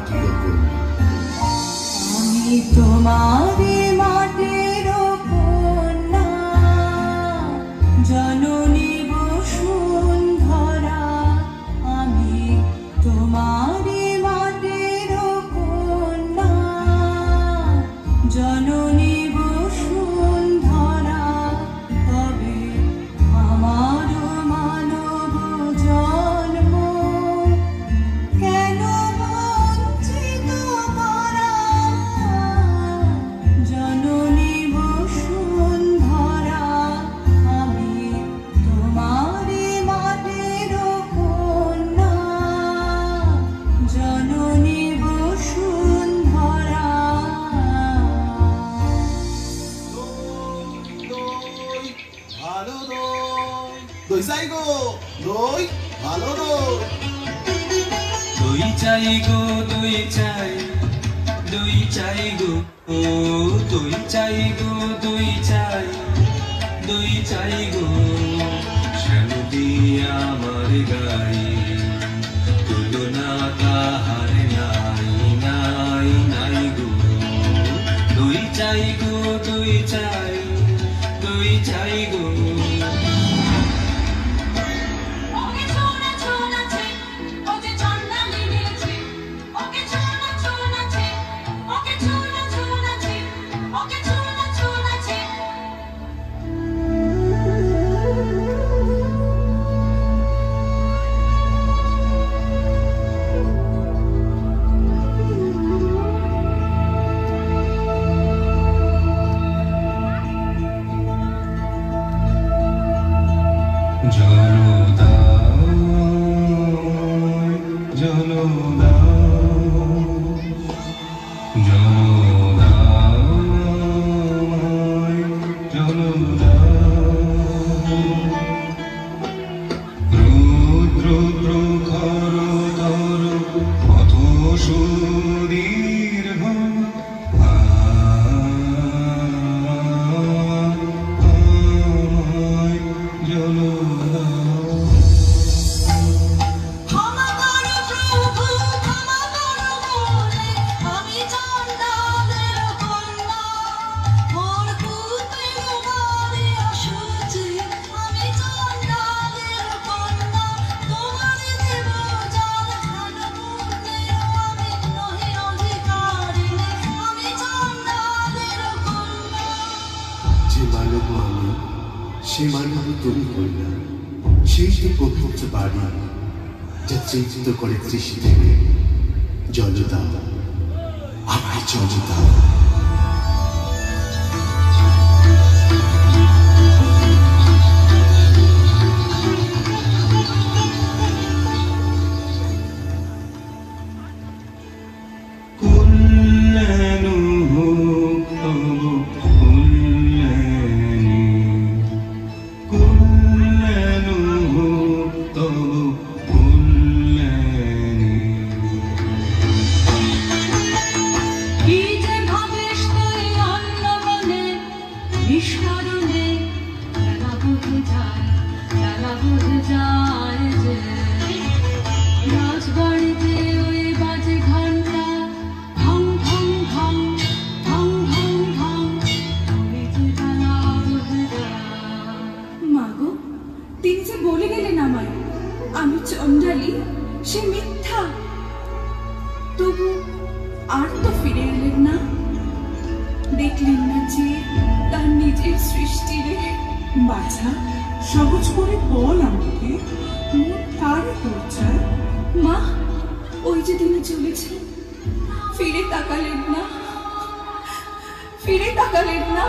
মাটির কন্যা। আমি তোমারই মাটির কন্যা, জননী বসুন্ধরা। আমি তোমারই মাটির কন্যা, জননী বসুন্ধরা। তবে আমার মানব জন্ম কেন বঞ্চিত করা, জননী বসুন্ধরা। আমি তোমারই মাটির কন্যা, জননী বসুন্ধরা। দই ভালো দই, দই চাই গো, দই ভালো দই। দই চাই গো, দই চাই, দই চাই গো, ও দই চাই গো, দই চাই, দই চাই গো। শ্যাম দিয়ে আমার গাই, তুলনা তাহার নাই নাই নাই গো। দই চাই গো, দই চাই, দই চাই গো। ওকে ছোনা ছোনাছে, ওকে চন্দালি মিলেছে। ওকে ছোনা ছোনাছে, ওকে ছোনা ছোনাছে, ওকে ছোনা ছোনাছে। ক্ষমা করো প্রভু, ক্ষমা করো বলে আমি চন্দালের কন্যা। মোর পুত্রের বাড়ি অসুচি, আমি চন্দালের কন্যা। তোমার দেব যার ভালো পুণ্যের, আমি নহি অধিকারিণী, আমি চন্দালের কন্যা। যে মানব আমি, সে মানব তুমি কন্যা। সেই যে পবিত্র বাড়ি, যা চিন্তিত করে সৃষ্টি থেকে। জল দাও, আমায় জল দাও। কি যে ভাবিস তুই অন্নবনে, নিষ্করণে জ্বালা বুঝে যায়, জ্বালা বুঝে যায় যে। রাজবাড়িতে ওই বাজে ঘন্টা, ঢং ঢং ঢং, ঢং ঢং ঢং, ওই যে জ্বালা বুঝে যায়। মাগো, তিনি যে বলে গেলেন আমায় আমি চন্ডালী, সে মিথ্যা। তবু আর তো ফিরে এলেন না। দেখলেন না যে তার নিজের সৃষ্টি রে। বাছা, সহজ করে বল আমাকে, কার করছে? মা, ওই যে তিনি চলেছেন, ফিরে তাকালেন না, ফিরে তাকালেন না।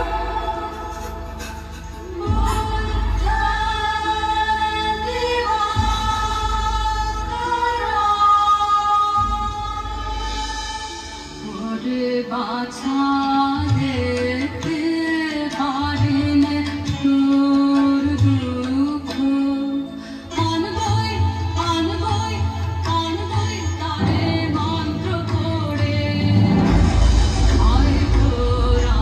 বাছা দেখতে পারেন তোর দুঃখ, আনবই আনবই আনবই তারে মন্ত্র করে। আয় তোরা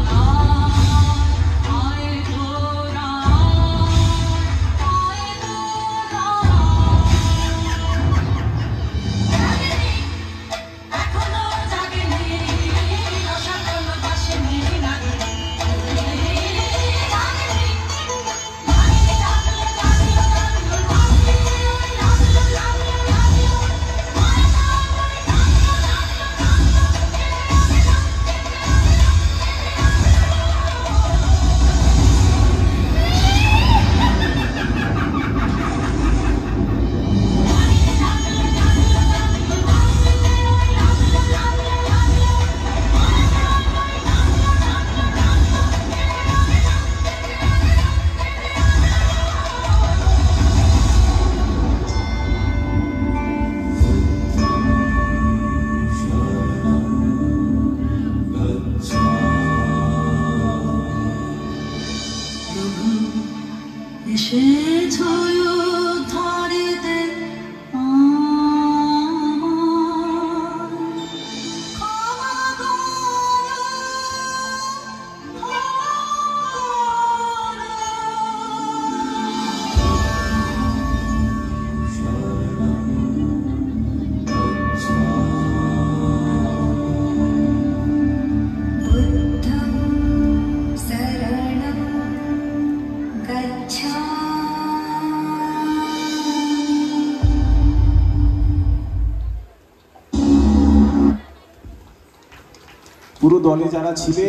পুরো দলে যারা ছিলে